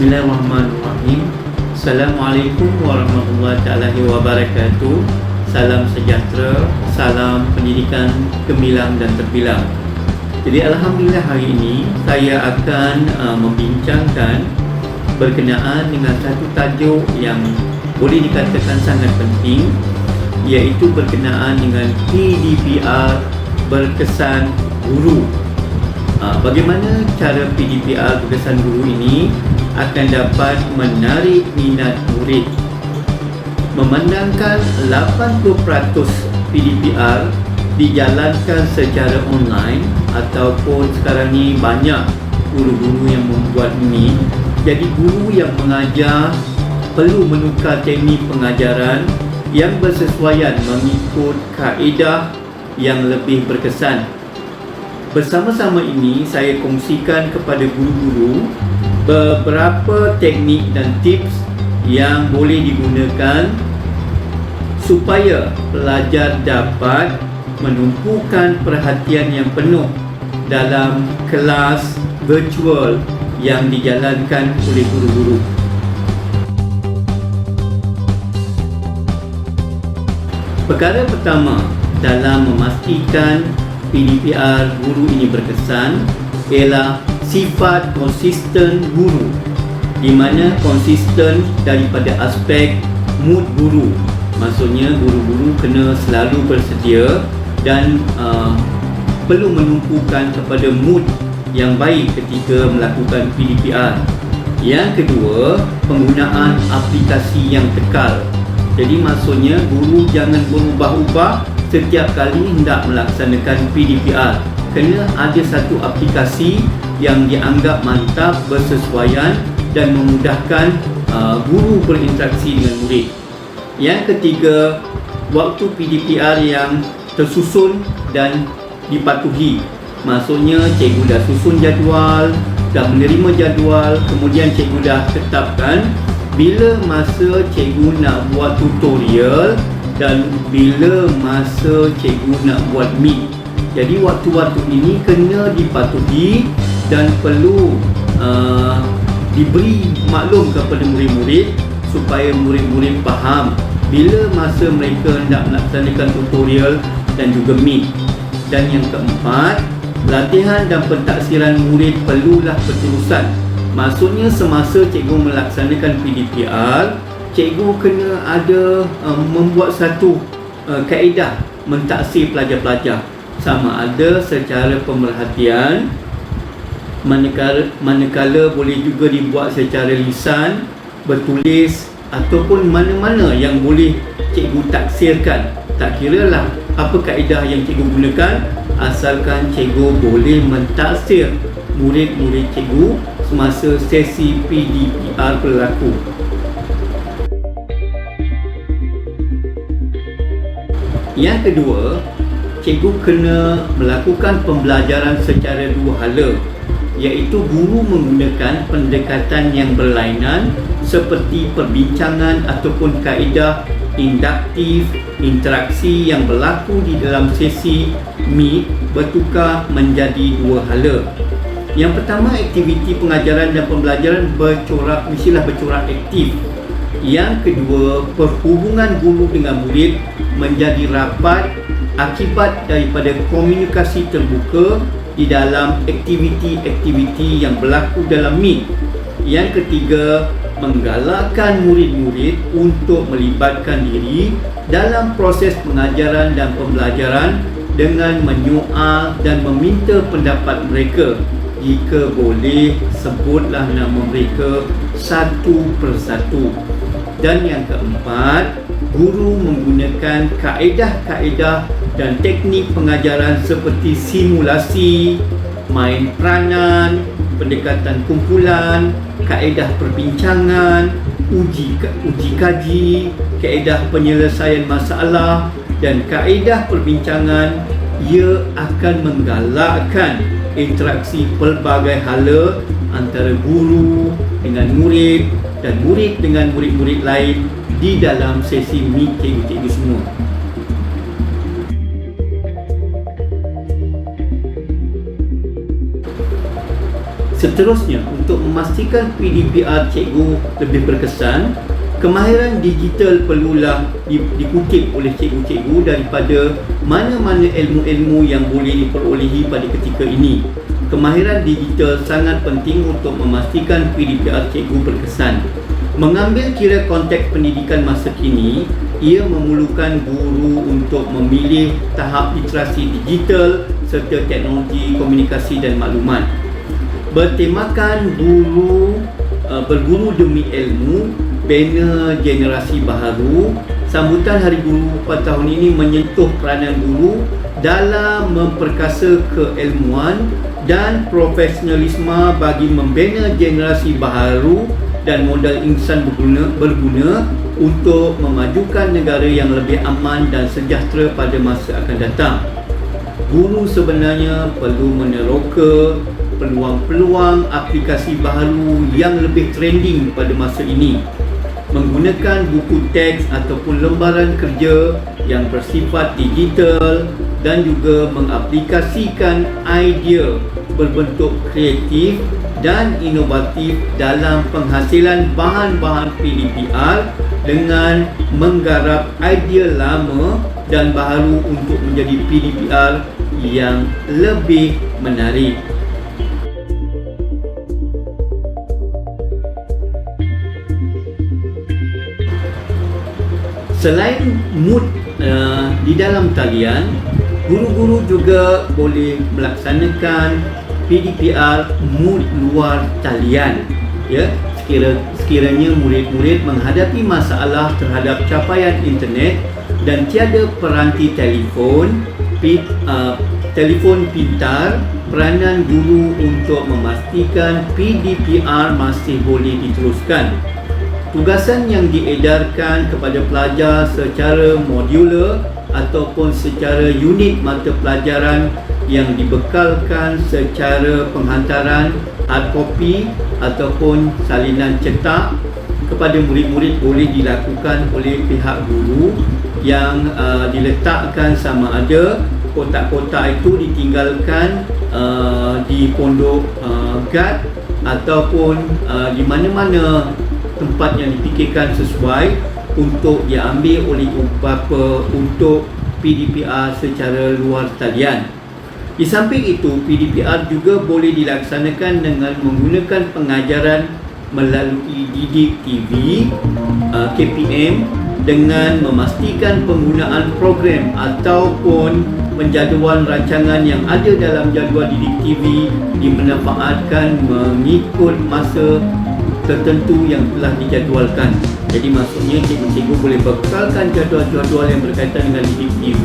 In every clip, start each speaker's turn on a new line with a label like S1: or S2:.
S1: Bismillahirrahmanirrahim. Assalamualaikum warahmatullahi wabarakatuh. Salam sejahtera, salam pendidikan gemilang dan terbilang. Jadi Alhamdulillah hari ini saya akan membincangkan berkenaan dengan satu tajuk yang boleh dikatakan sangat penting, iaitu berkenaan dengan PDPR berkesan guru. Bagaimana cara PDPR berkesan guru ini akan dapat menarik minat murid. Memandangkan 80% PDPR dijalankan secara online ataupun sekarang ni banyak guru-guru yang membuat ini. Jadi guru yang mengajar perlu menukar teknik pengajaran yang bersesuaian mengikut kaedah yang lebih berkesan. Bersama-sama ini saya kongsikan kepada guru-guru beberapa teknik dan tips yang boleh digunakan supaya pelajar dapat menumpukan perhatian yang penuh dalam kelas virtual yang dijalankan oleh guru-guru. Perkara pertama dalam memastikan PDPR guru ini berkesan ialah sifat konsisten guru, di mana konsisten daripada aspek mood guru. Maksudnya guru-guru kena selalu bersedia dan perlu menumpukan kepada mood yang baik ketika melakukan PDPR. Yang kedua, penggunaan aplikasi yang kekal. Jadi maksudnya guru jangan berubah-ubah setiap kali hendak melaksanakan PDPR. Kena ada satu aplikasi yang dianggap mantap, bersesuaian dan memudahkan guru berinteraksi dengan murid. Yang ketiga, waktu PDPR yang tersusun dan dipatuhi. Maksudnya cikgu dah susun jadual, dah menerima jadual, kemudian cikgu dah tetapkan bila masa cikgu nak buat tutorial dan bila masa cikgu nak buat meet. Jadi waktu-waktu ini kena dipatuhi dan perlu diberi maklum kepada murid-murid supaya murid-murid faham bila masa mereka hendak melaksanakan tutorial dan juga meet. Dan yang keempat, latihan dan pentaksiran murid perlulah berterusan. Maksudnya semasa cikgu melaksanakan PDPR, cikgu kena ada membuat satu kaedah mentaksir pelajar-pelajar, sama ada secara pemerhatian, manakala boleh juga dibuat secara lisan, bertulis ataupun mana-mana yang boleh cikgu taksirkan. Tak kiralah apa kaedah yang cikgu gunakan, asalkan cikgu boleh mentaksir murid-murid cikgu semasa sesi PDPR berlaku. Yang kedua, cikgu kena melakukan pembelajaran secara dua hala, iaitu guru menggunakan pendekatan yang berlainan seperti perbincangan ataupun kaedah induktif. Interaksi yang berlaku di dalam sesi meet bertukar menjadi dua hala. Yang pertama, aktiviti pengajaran dan pembelajaran mestilah bercorak aktif. Yang kedua, perhubungan guru dengan murid menjadi rapat akibat daripada komunikasi terbuka di dalam aktiviti-aktiviti yang berlaku dalam meet. Yang ketiga, menggalakkan murid-murid untuk melibatkan diri dalam proses pengajaran dan pembelajaran dengan menyoal dan meminta pendapat mereka. Jika boleh, sebutlah nama mereka satu persatu. Dan yang keempat, guru menggunakan kaedah-kaedah dan teknik pengajaran seperti simulasi, main peranan, pendekatan kumpulan, kaedah perbincangan, uji kaji, kaedah penyelesaian masalah dan kaedah perbincangan. Ia akan menggalakkan interaksi pelbagai hala antara guru dengan murid dan murid dengan murid-murid lain di dalam sesi meet cikgu-cikgu semua. Seterusnya, untuk memastikan PDPR cikgu lebih berkesan, kemahiran digital perlulah dikutip oleh cikgu-cikgu daripada mana-mana ilmu-ilmu yang boleh diperolehi pada ketika ini. Kemahiran digital sangat penting untuk memastikan PDPR cikgu berkesan. Mengambil kira konteks pendidikan masa kini, ia memerlukan guru untuk memilih tahap literasi digital serta teknologi komunikasi dan maklumat. Bertemakan berguru demi ilmu, bina generasi baharu, sambutan Hari Guru pada tahun ini menyentuh peranan guru dalam memperkasa keilmuan dan profesionalisme bagi membina generasi baharu dan modal insan berguna untuk memajukan negara yang lebih aman dan sejahtera pada masa akan datang. Guru sebenarnya perlu meneroka peluang-peluang aplikasi baharu yang lebih trending pada masa ini, menggunakan buku teks ataupun lembaran kerja yang bersifat digital dan juga mengaplikasikan idea berbentuk kreatif dan inovatif dalam penghasilan bahan-bahan PDPR dengan menggarap idea lama dan baharu untuk menjadi PDPR yang lebih menarik. Selain mood di dalam talian, guru-guru juga boleh melaksanakan PDPR mood luar talian. Ya, sekiranya murid-murid menghadapi masalah terhadap capaian internet dan tiada peranti telefon pintar, peranan guru untuk memastikan PDPR masih boleh diteruskan. Tugasan yang diedarkan kepada pelajar secara modular ataupun secara unit mata pelajaran yang dibekalkan secara penghantaran hard copy ataupun salinan cetak kepada murid-murid boleh dilakukan oleh pihak guru yang diletakkan sama ada kotak-kotak itu ditinggalkan di pondok guard ataupun di mana-mana tempat yang dipikirkan sesuai untuk diambil oleh bapa untuk PDPR secara luar talian. Di samping itu, PDPR juga boleh dilaksanakan dengan menggunakan pengajaran melalui Didik TV, KPM, dengan memastikan penggunaan program ataupun penjaduan rancangan yang ada dalam jadual Didik TV dimanfaatkan mengikut masa tertentu yang telah dijadualkan. Jadi maksudnya cikgu-cikgu boleh bekalkan jadual-jadual yang berkaitan dengan Didik TV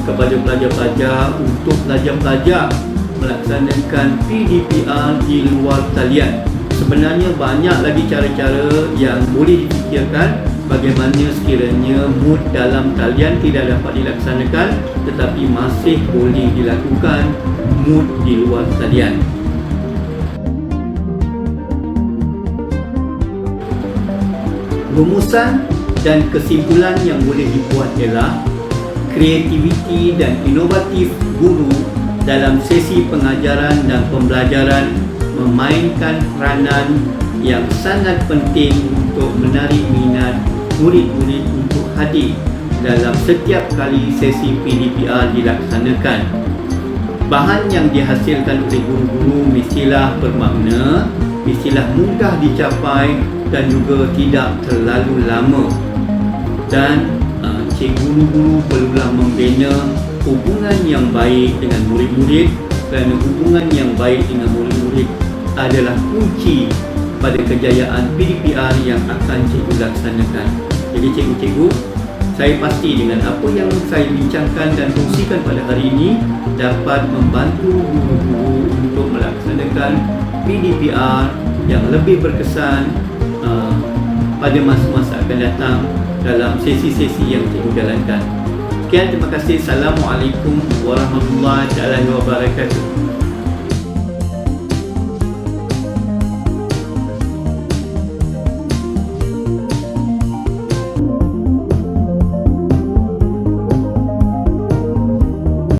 S1: kepada pelajar-pelajar untuk pelajar-pelajar melaksanakan PDPR di luar talian. Sebenarnya banyak lagi cara-cara yang boleh difikirkan bagaimana sekiranya mood dalam talian tidak dapat dilaksanakan tetapi masih boleh dilakukan mood di luar talian. Rumusan dan kesimpulan yang boleh dibuat ialah kreativiti dan inovatif guru dalam sesi pengajaran dan pembelajaran memainkan peranan yang sangat penting untuk menarik minat murid-murid untuk hadir dalam setiap kali sesi PDPR dilaksanakan. Bahan yang dihasilkan oleh guru-guru mestilah bermakna, mestilah mudah dicapai dan juga tidak terlalu lama. Dan guru-guru perlulah membina hubungan yang baik dengan murid-murid kerana hubungan yang baik dengan murid-murid adalah kunci pada kejayaan PDPR yang akan cikgu laksanakan. Jadi cikgu-cikgu, saya pasti dengan apa yang saya bincangkan dan kongsikan pada hari ini dapat membantu guru-guru untuk melaksanakan PDPR yang lebih berkesan pada masa-masa akan datang dalam sesi-sesi yang cikgu jalankan. Sekian, terima kasih. Assalamualaikum warahmatullahi wabarakatuh.